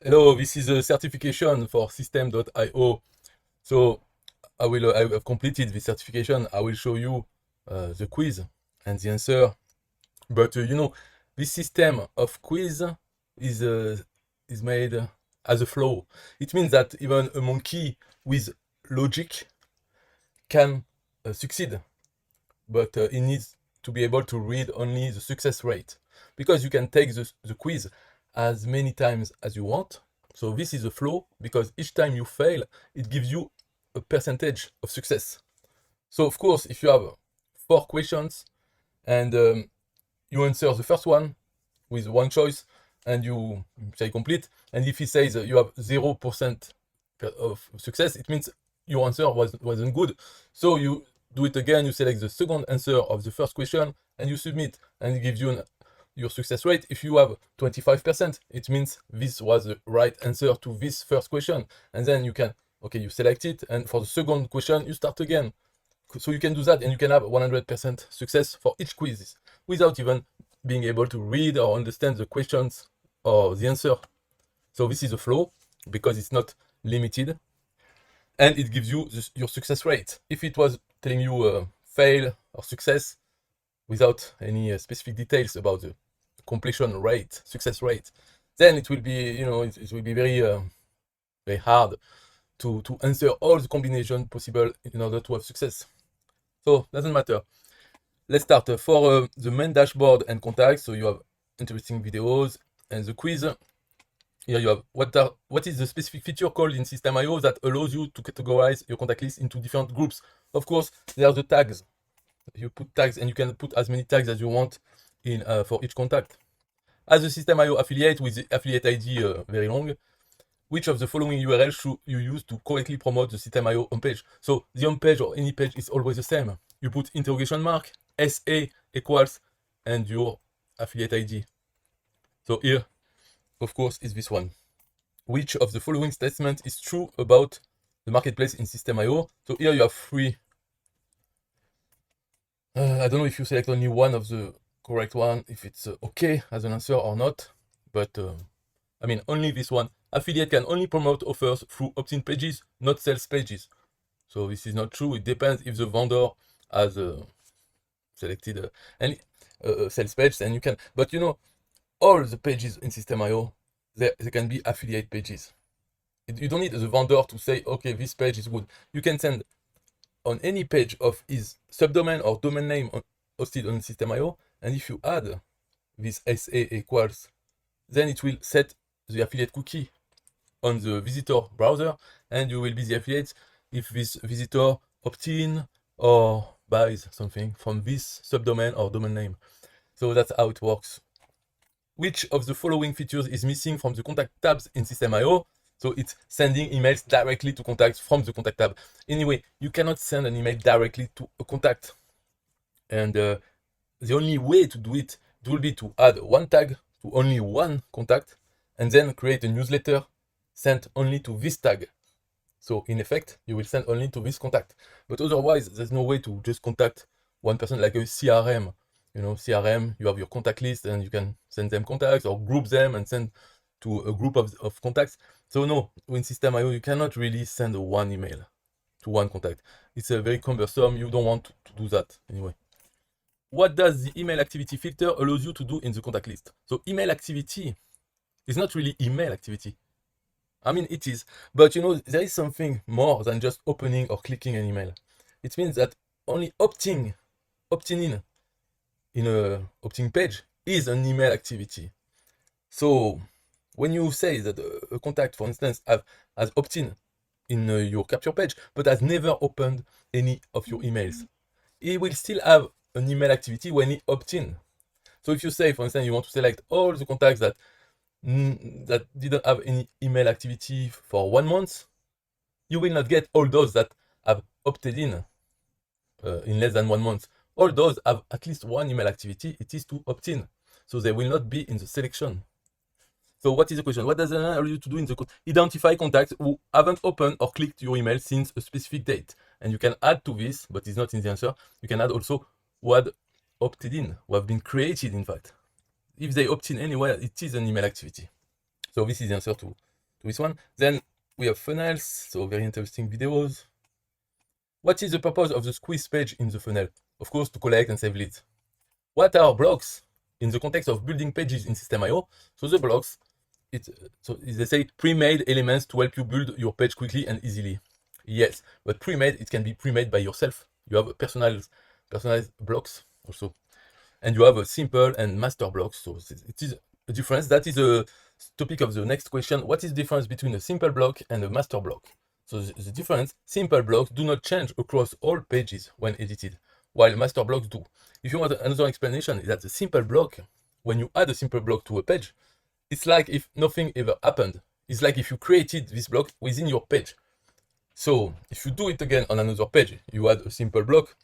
Hello, this is a certification for system.io. So I have completed the certification. I will show you the quiz and the answer. But this system of quiz is uh, is made as a flow. It means that even a monkey with logic can succeed, but it needs to be able to read only the success rate, because you can take the quiz as many times as you want. So this is a flow, because each time you fail, it gives you a percentage of success. So of course, if you have 4 questions and you answer the first one with one choice and you say complete, and if he says you have 0% of success, it means your answer wasn't good. So you do it again, you select the second answer of the first question and you submit, and it gives you your success rate. If you have 25%, it means this was the right answer to this first question, and then you can, okay, you select it, and for the second question you start again. So you can do that, and you can have 100% success for each quiz without even being able to read or understand the questions or the answer. So this is a flow because it's not limited, and it gives you your success rate. If it was telling you fail or success without any specific details about the completion rate, success rate, then it will be, it will be very hard to answer all the combinations possible in order to have success. So doesn't matter. Let's start. For the main dashboard and contacts, so you have interesting videos and the quiz. Here you have what is the specific feature called in System.io that allows you to categorize your contact list into different groups. Of course, there are the tags. You put tags, and you can put as many tags as you want in for each contact. As a System.io affiliate with the affiliate ID very long, which of the following URL should you use to correctly promote the System.io homepage? So the homepage or any page is always the same. You put interrogation mark, SA equals, and your affiliate ID. So here, of course, is this one. Which of the following statements is true about the marketplace in System.io? So here you have 3. I don't know if you select only one of the correct one, if it's okay as an answer or not, but I mean, only this one. Affiliate can only promote offers through opt-in pages, not sales pages. So this is not true. It depends if the vendor has selected any sales page, then you can. But all the pages in System.io, they can be affiliate pages. You don't need the vendor to say, okay, this page is good. You can send on any page of his subdomain or domain name hosted on System.io, and if you add this SA equals, then it will set the affiliate cookie on the visitor browser, and you will be the affiliate if this visitor opt-in or buys something from this subdomain or domain name. So that's how it works. Which of the following features is missing from the contact tabs in System.io? So it's sending emails directly to contacts from the contact tab. Anyway, you cannot send an email directly to a contact. And the only way to do it will be to add one tag to only one contact, and then create a newsletter sent only to this tag. So in effect, you will send only to this contact. But otherwise, there's no way to just contact one person like a CRM. CRM, you have your contact list and you can send them contacts or group them and send to a group of contacts. So no, in System.io, you cannot really send one email to one contact. It's very cumbersome. You don't want to do that anyway. What does the email activity filter allows you to do in the contact list? So email activity is not really email activity. I mean, it is, but there is something more than just opening or clicking an email. It means that only opting in a opting page is an email activity. So when you say that a contact, for instance, has opt-in in your capture page, but has never opened any of your emails, he will still have an email activity when he opt-in. So if you say, for instance, you want to select all the contacts that didn't have any email activity for 1 month, you will not get all those that have opted in less than 1 month. All those have at least one email activity. It is to opt in. So they will not be in the selection. So what is the question? What does it allow you to do in the code? Identify contacts who haven't opened or clicked your email since a specific date. And you can add to this, but it's not in the answer. You can add also who had opted in, who have been created, in fact. If they opt in anywhere, it is an email activity. So this is the answer to this one. Then we have funnels, so very interesting videos. What is the purpose of the squeeze page in the funnel? Of course, to collect and save leads. What are blocks in the context of building pages in System.io? So the blocks, they say pre-made elements to help you build your page quickly and easily. Yes, but pre-made, it can be pre-made by yourself. You have personalized blocks also. And you have a simple and master blocks. So it is a difference. That is a topic of the next question. What is the difference between a simple block and a master block? So the difference, simple blocks do not change across all pages when edited, while master blocks do. If you want another explanation, is that the simple block, when you add a simple block to a page, it's like if nothing ever happened. It's like if you created this block within your page. So if you do it again on another page, you add a simple block,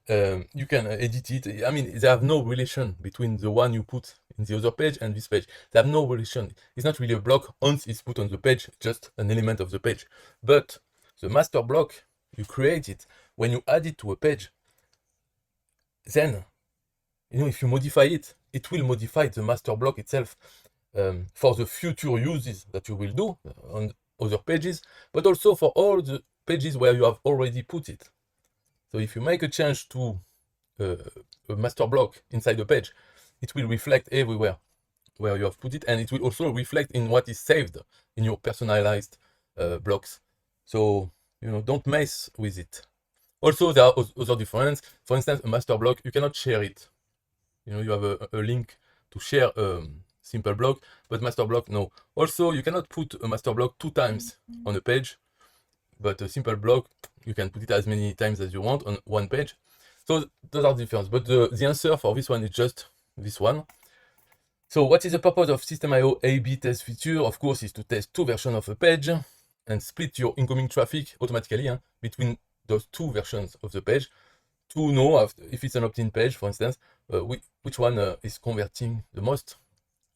you can edit it. I mean, they have no relation between the one you put in the other page and this page. They have no relation. It's not really a block once it's put on the page, just an element of the page. But the master block, you create it. When you add it to a page, then, if you modify it, it will modify the master block itself for the future uses that you will do on other pages, but also for all the pages where you have already put it. So if you make a change to a master block inside the page, it will reflect everywhere where you have put it, and it will also reflect in what is saved in your personalized blocks. So, don't mess with it. Also, there are other differences. For instance, a master block, you cannot share it. You have a link to share a simple block, but master block, no. Also, you cannot put a master block 2 times on a page, but a simple block, you can put it as many times as you want on one page. So those are different. But the answer for this one is just this one. So what is the purpose of System.io A/B test feature? Of course, is to test 2 versions of a page and split your incoming traffic automatically between those 2 versions of the page to know if it's an opt-in page, for instance, which one is converting the most.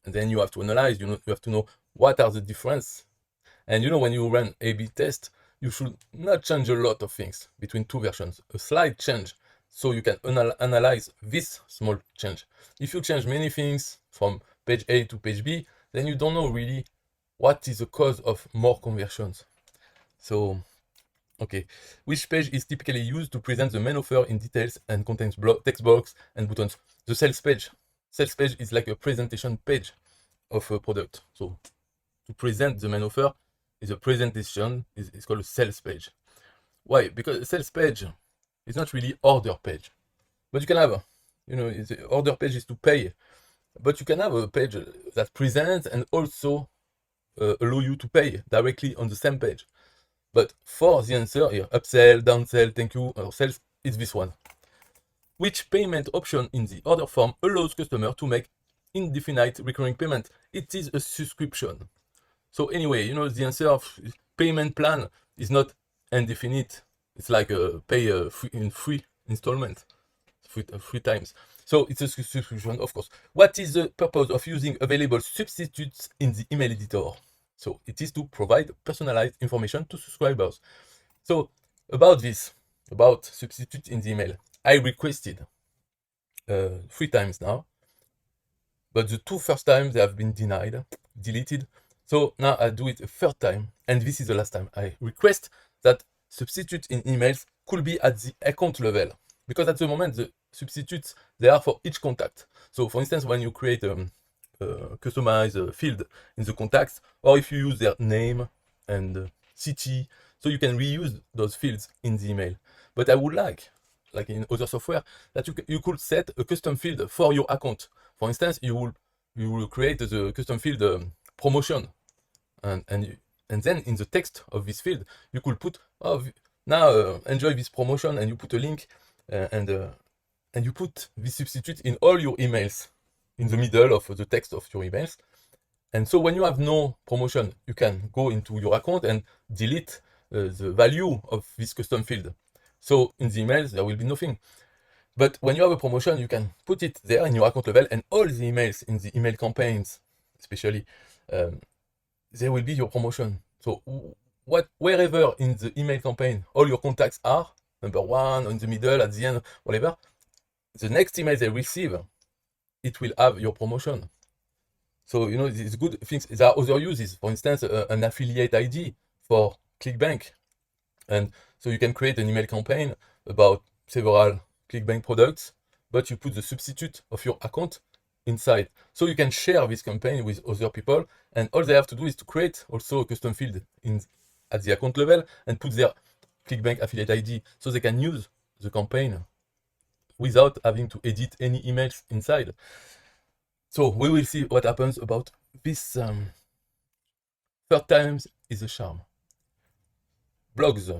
And then you have to analyze, you have to know what are the differences. And when you run A/B test, you should not change a lot of things between 2 versions. A slight change, so you can analyze this small change. If you change many things from page A to page B, then you don't know really what is the cause of more conversions. So, okay. Which page is typically used to present the main offer in details and contains text box and buttons? The sales page. Sales page is like a presentation page of a product. So, to present the main offer is a presentation, it's called a sales page. Why? Because a sales page is not really order page. But you can have, the order page is to pay. But you can have a page that presents and also allow you to pay directly on the same page. But for the answer here, upsell, downsell, thank you, or sales, it's this one. Which payment option in the order form allows customer to make indefinite recurring payment? It is a subscription. So anyway, the answer of payment plan is not indefinite. It's like pay in free installment, 3 times. So it's a subscription, of course. What is the purpose of using available substitutes in the email editor? So it is to provide personalized information to subscribers. So about substitute in the email, I requested 3 times now, but the 2 first times they have been deleted. So now I do it a 3rd time, and this is the last time. I request that substitutes in emails could be at the account level, because at the moment the substitutes, they are for each contact. So for instance, when you create customize a field in the contacts, or if you use their name and city, so you can reuse those fields in the email. But I would like in other software, that you could set a custom field for your account. For instance, you will create the custom field promotion, and then in the text of this field, you could put, enjoy this promotion, and you put a link, and you put this substitute in all your emails, in the middle of the text of your emails. And so when you have no promotion, you can go into your account and delete the value of this custom field. So in the emails, there will be nothing. But when you have a promotion, you can put it there in your account level, and all the emails in the email campaigns, especially, there will be your promotion. So wherever in the email campaign all your contacts are, number 1, in the middle, at the end, whatever, the next email they receive, it will have your promotion. So, you know, it's good things. There are other uses. For instance, an affiliate ID for ClickBank. And so you can create an email campaign about several ClickBank products, but you put the substitute of your account inside. So you can share this campaign with other people, and all they have to do is to create also a custom field at the account level and put their ClickBank affiliate ID so they can use the campaign without having to edit any emails inside. So we will see what happens about this. Third time is a charm. Blogs.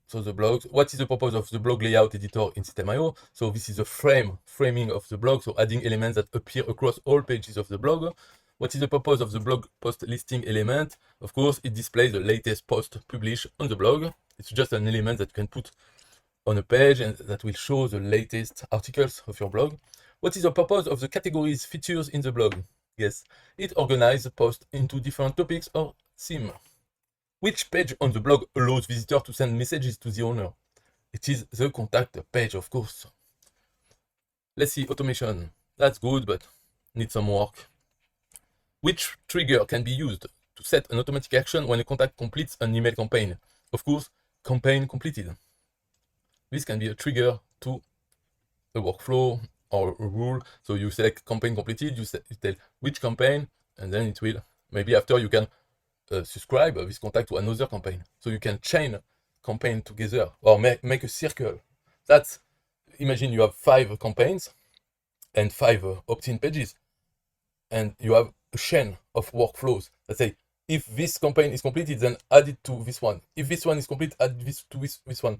So the blogs, what is the purpose of the blog layout editor in System.io? So this is the framing of the blog, so adding elements that appear across all pages of the blog. What is the purpose of the blog post listing element? Of course, it displays the latest post published on the blog. It's just an element that you can put on a page and that will show the latest articles of your blog. What is the purpose of the categories features in the blog? Yes, it organizes posts into different topics or themes. Which page on the blog allows visitors to send messages to the owner? It is the contact page, of course. Let's see, automation. That's good, but needs some work. Which trigger can be used to set an automatic action when a contact completes an email campaign? Of course, campaign completed. This can be a trigger to a workflow or a rule. So you select campaign completed, you tell which campaign, and then it will, maybe after you can subscribe this contact to another campaign. So you can chain campaign together or make a circle. That's, imagine you have 5 campaigns and 5 opt-in pages, and you have a chain of workflows that say, if this campaign is completed, then add it to this one. If this one is complete, add this to this one.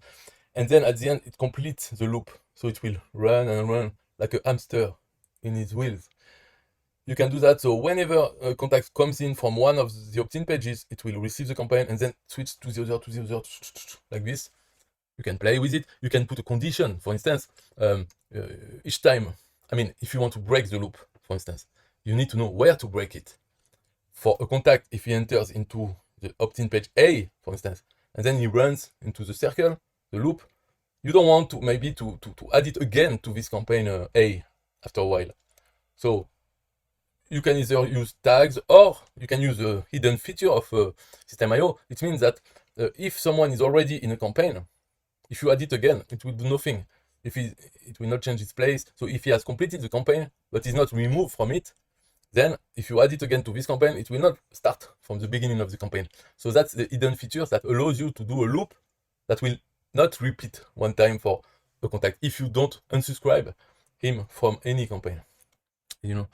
And then at the end, it completes the loop. So it will run and run like a hamster in its wheels. You can do that. So whenever a contact comes in from one of the opt-in pages, it will receive the campaign and then switch to the other, like this. You can play with it. You can put a condition, for instance, each time. I mean, if you want to break the loop, for instance, you need to know where to break it. For a contact, if he enters into the opt-in page A, for instance, and then he runs into the circle, the loop, you don't want to maybe to add it again to this campaign A after a while. So you can either use tags or you can use a hidden feature of System.io. It means that if someone is already in a campaign, if you add it again, it will do nothing. It will not change its place. So if he has completed the campaign, but is not removed from it, then if you add it again to this campaign, it will not start from the beginning of the campaign. So that's the hidden features that allows you to do a loop that will not repeat one time for a contact if you don't unsubscribe him from any campaign. You know,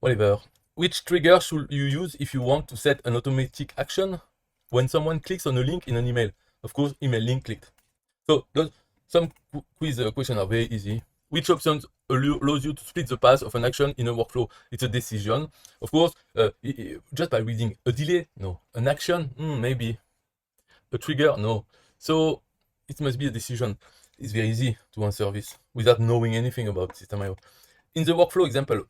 whatever. Which trigger should you use if you want to set an automatic action when someone clicks on a link in an email? Of course, email link clicked. So some quiz questions are very easy. Which options allows you to split the path of an action in a workflow? It's a decision. Of course, just by reading a delay, no. An action, maybe. A trigger, no. So it must be a decision. It's very easy to answer this without knowing anything about System.io. In the workflow example,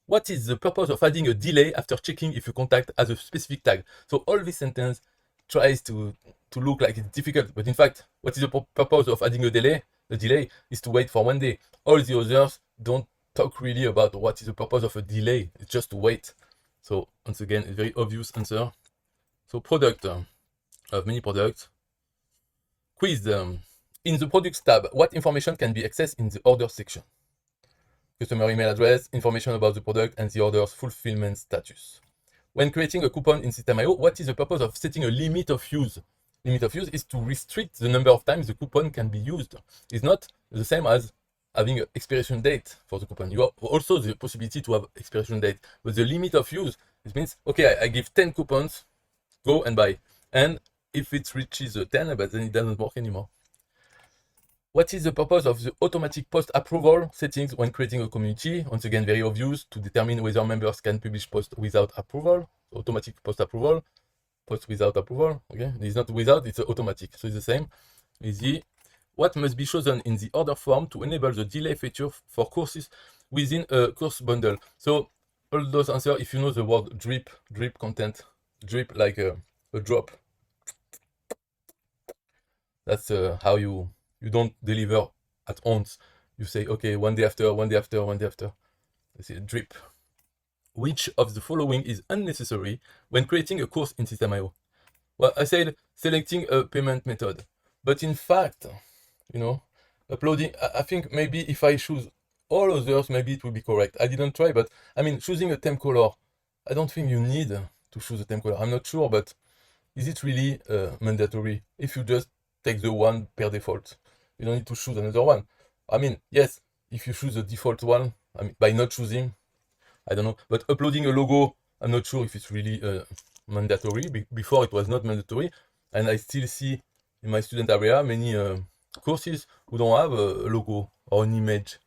what is the purpose of adding a delay after checking if your contact has a specific tag? So all this sentence tries to look like it's difficult, but in fact, what is the purpose of adding a delay? The delay is to wait for 1 day. All the others don't talk really about what is the purpose of a delay. It's just to wait. So once again, a very obvious answer. So product, I have many products. Quiz, in the products tab, what information can be accessed in the order section? Customer email address, information about the product, and the order's fulfillment status. When creating a coupon in System.io, what is the purpose of setting a limit of use? Limit of use is to restrict the number of times the coupon can be used. It's not the same as having an expiration date for the coupon. You have also the possibility to have expiration date, but the limit of use, it means, okay, I give 10 coupons, go and buy. And if it reaches 10, but then it doesn't work anymore. What is the purpose of the automatic post approval settings when creating a community? Once again, very obvious, to determine whether members can publish posts without approval. Automatic post approval, post without approval. Okay, it's not without, it's automatic. So it's the same. Easy. What must be chosen in the order form to enable the delay feature for courses within a course bundle? So all those answers, if you know the word drip content, drip like a drop. That's how you don't deliver at once. You say, okay, 1 day after, 1 day after, 1 day after. You see, drip. which of the following is unnecessary when creating a course in System.io? Well, I said selecting a payment method, but in fact, you know, uploading, I think maybe if I choose all others, maybe it will be correct. I didn't try, but I mean, choosing a theme color, I don't think you need to choose a theme color. I'm not sure, but is it really mandatory if you just take the one per default? You don't need to choose another one. I mean, yes, if you choose the default one, I mean, by not choosing, I don't know, but uploading a logo, I'm not sure if it's really mandatory. Before it was not mandatory, and I still see in my student area many courses who don't have a logo or an image.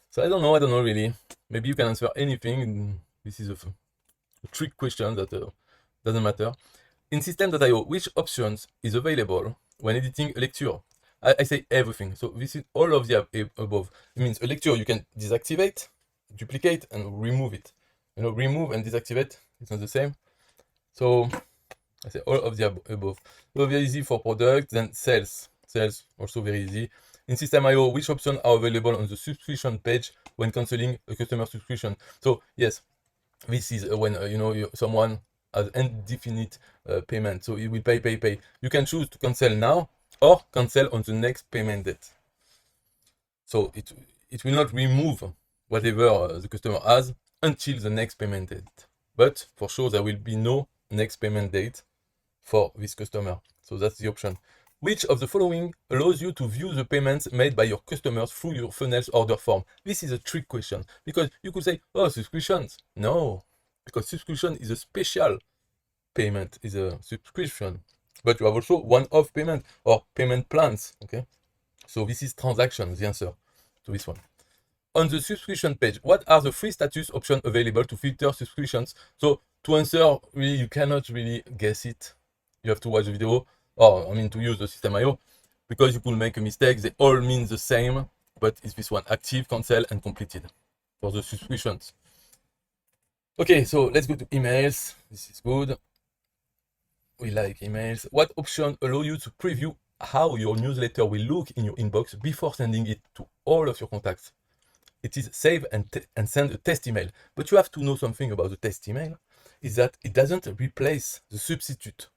So I don't know really. Maybe you can answer anything. This is a trick question that doesn't matter. In System.io, which options is available when editing a lecture? I say everything. So this is all of the above. It means a lecture you can deactivate, duplicate, and remove it. You know, remove and deactivate, it's not the same. So I say all of the above. So very easy for product, then sales. Sales also very easy. In System.io, which options are available on the subscription page when canceling a customer subscription? So yes, this is when someone has indefinite payment, so it will pay. You can choose to cancel now or cancel on the next payment date. So it will not remove whatever the customer has until the next payment date. But for sure, there will be no next payment date for this customer. So that's the option. Which of the following allows you to view the payments made by your customers through your funnels order form? This is a trick question because you could say, oh, subscriptions. No, because subscription is a special payment, is a subscription. But you have also one-off payment or payment plans, okay? So this is transaction, the answer to this one. On the subscription page, what are the free status options available to filter subscriptions? So to answer, really, you cannot really guess it. You have to watch the video, or I mean to use the System.io, because you could make a mistake. They all mean the same, but it's this one, active, cancel, and completed for the subscriptions. Okay, so let's go to emails. This is good. We like emails. What options allow you to preview how your newsletter will look in your inbox before sending it to all of your contacts? It is save and send a test email. But you have to know something about the test email, is that it doesn't replace the substitute.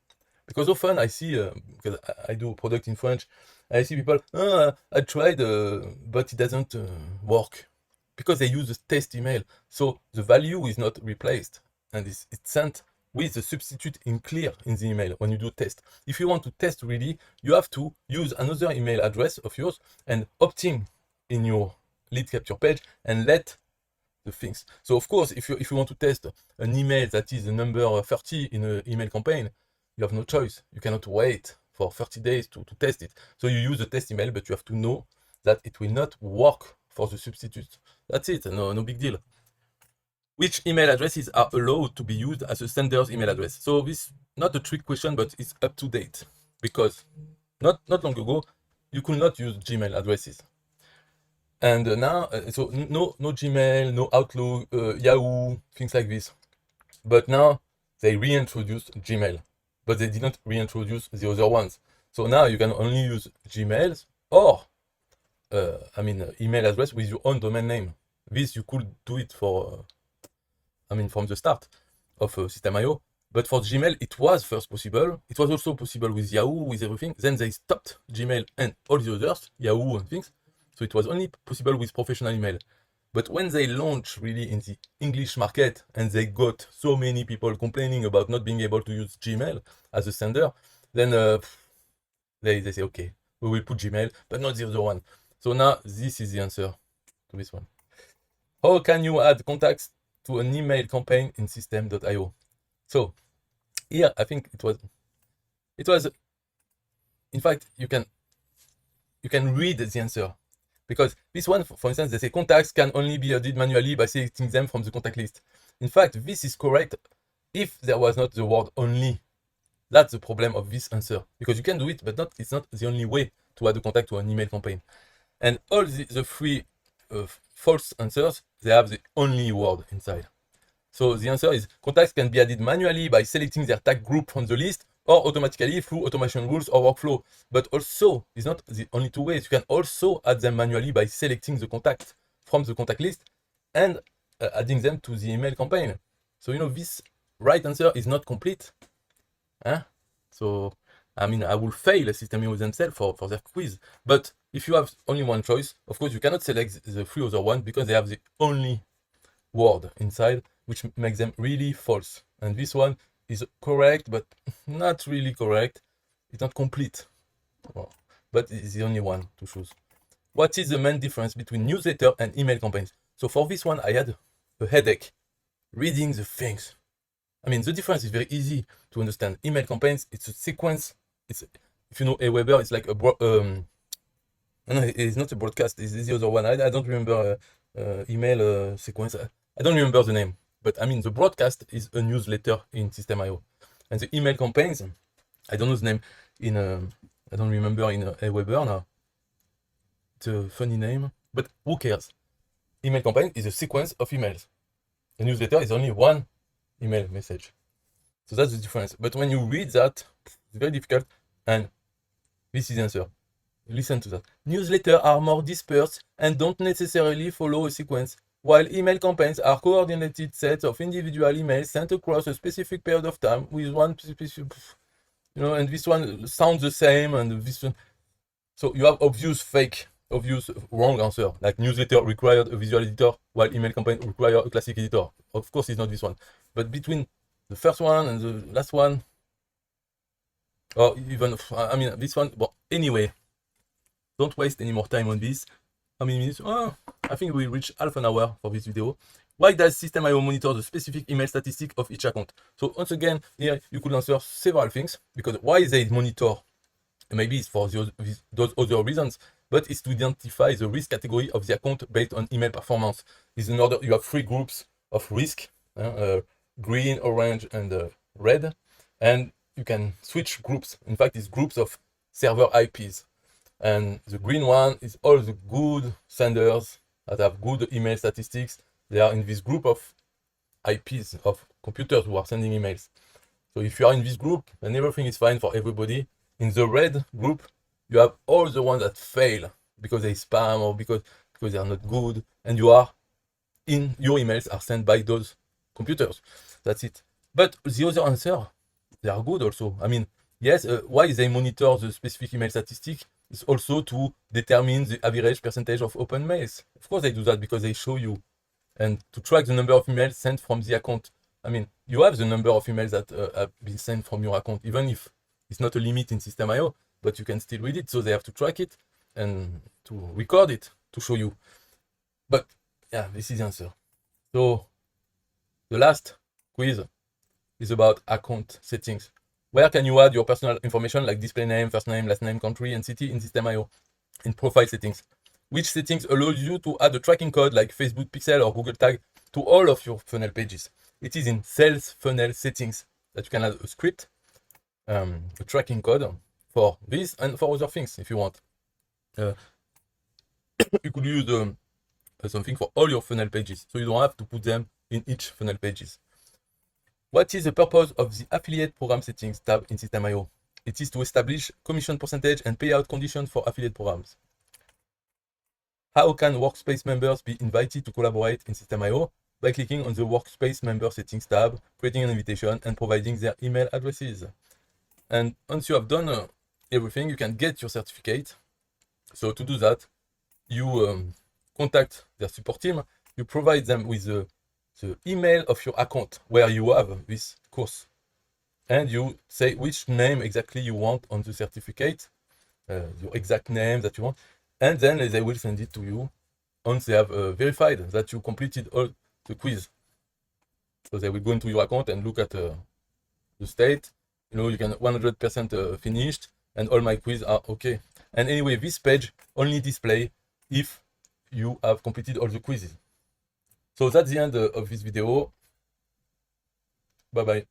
Because often I see, because I do product in French, I see people, I tried, but it doesn't work. Because they use the test email. So the value is not replaced. And it's sent with the substitute in clear in the email when you do test. If you want to test really, you have to use another email address of yours and opt in your lead capture page and let the things. So of course, if you want to test an email that is the number 30 in an email campaign, you have no choice. You cannot wait for 30 days to test it. So you use the test email, but you have to know that it will not work for the substitute. That's it, no big deal. Which email addresses are allowed to be used as a sender's email address? So this is not a trick question, but it's up to date, because not long ago, you could not use Gmail addresses. And now, so no Gmail, no Outlook, Yahoo, things like this. But now they reintroduced Gmail, but they didn't reintroduce the other ones. So now you can only use Gmails or, email address with your own domain name. This you could do it for, from the start of System.io. But for Gmail, it was first possible. It was also possible with Yahoo, with everything. Then they stopped Gmail and all the others, Yahoo and things. So it was only possible with professional email. But when they launched really in the English market and they got so many people complaining about not being able to use Gmail as a sender, then they say, okay, we will put Gmail, but not the other one. So now this is the answer to this one. How can you add contacts to an email campaign in System.io? So here, I think it was, in fact, you can read the answer. Because this one, for instance, they say contacts can only be added manually by selecting them from the contact list. In fact, this is correct if there was not the word only. That's the problem of this answer. Because you can do it, but it's not the only way to add a contact to an email campaign. And all the three false answers, they have the only word inside. So the answer is contacts can be added manually by selecting their tag group from the list, or automatically through automation rules or workflow. But also, it's not the only two ways. You can also add them manually by selecting the contact from the contact list and adding them to the email campaign. So, this right answer is not complete. Huh? So, I mean, I will fail System.io themselves for their quiz. But if you have only one choice, of course, you cannot select the three other ones because they have the only word inside, which makes them really false. And this one is correct, but not really correct. It's not complete. Well, but it's the only one to choose. What is the main difference between newsletter and email campaigns? So for this one, I had a headache reading the things. I mean, the difference is very easy to understand. Email campaigns, it's a sequence. It's, if you know Aweber, it's like a no, it's not a broadcast. It's the other one. I don't remember email sequence. I don't remember the name. But I mean, the broadcast is a newsletter in System.io, and the email campaigns, I don't know the name in. I don't remember in Aweber now. It's a funny name, but who cares? Email campaign is a sequence of emails. The newsletter is only one email message. So that's the difference. But when you read that, it's very difficult. And this is the answer. Listen to that. Newsletters are more dispersed and don't necessarily follow a sequence, while email campaigns are coordinated sets of individual emails sent across a specific period of time with one specific, and this one sounds the same, and this one. So you have obvious wrong answer, like newsletter required a visual editor, while email campaign require a classic editor. Of course, it's not this one. But between the first one and the last one, or even, I mean, this one, but anyway, don't waste any more time on this. How many minutes? Oh, I think we reached half an hour for this video. Why does System.io monitor the specific email statistic of each account? So once again, here you could answer several things, because why they monitor, maybe it's for those other reasons, but it's to identify the risk category of the account based on email performance. Is in order, you have three groups of risk, green, orange, and red, and you can switch groups. In fact, it's groups of server IPs. And the green one is all the good senders that have good email statistics. They are in this group of IPs, of computers who are sending emails. So if you are in this group, then everything is fine for everybody. In the red group, you have all the ones that fail because they spam or because they are not good, and your emails are sent by those computers. That's it. But the other answer, they are good also. I mean, yes, why they monitor the specific email statistic is also to determine the average percentage of open mails. Of course they do that because they show you, and to track the number of emails sent from the account. I mean, you have the number of emails that have been sent from your account, even if it's not a limit in System.io, but you can still read it. So they have to track it and to record it to show you. But yeah, this is the answer. So the last quiz is about account settings. Where can you add your personal information like display name, first name, last name, country, and city in System.io? In profile settings. Which settings allows you to add a tracking code like Facebook Pixel or Google Tag to all of your funnel pages? It is in sales funnel settings that you can add a script, a tracking code for this and for other things if you want. You could use something for all your funnel pages, so you don't have to put them in each funnel pages. What is the purpose of the affiliate program settings tab in System.io? It is to establish commission percentage and payout conditions for affiliate programs. How can workspace members be invited to collaborate in System.io? By clicking on the workspace member settings tab, creating an invitation, and providing their email addresses. And once you have done everything, you can get your certificate. So to do that, you contact their support team, you provide them with the email of your account where you have this course, and you say which name exactly you want on the certificate, your exact name that you want, and then they will send it to you once they have verified that you completed all the quiz. So they will go into your account and look at the state. You can 100% finished, and all my quiz are okay. And anyway, this page only display if you have completed all the quizzes. So that's the end of this video. Bye bye.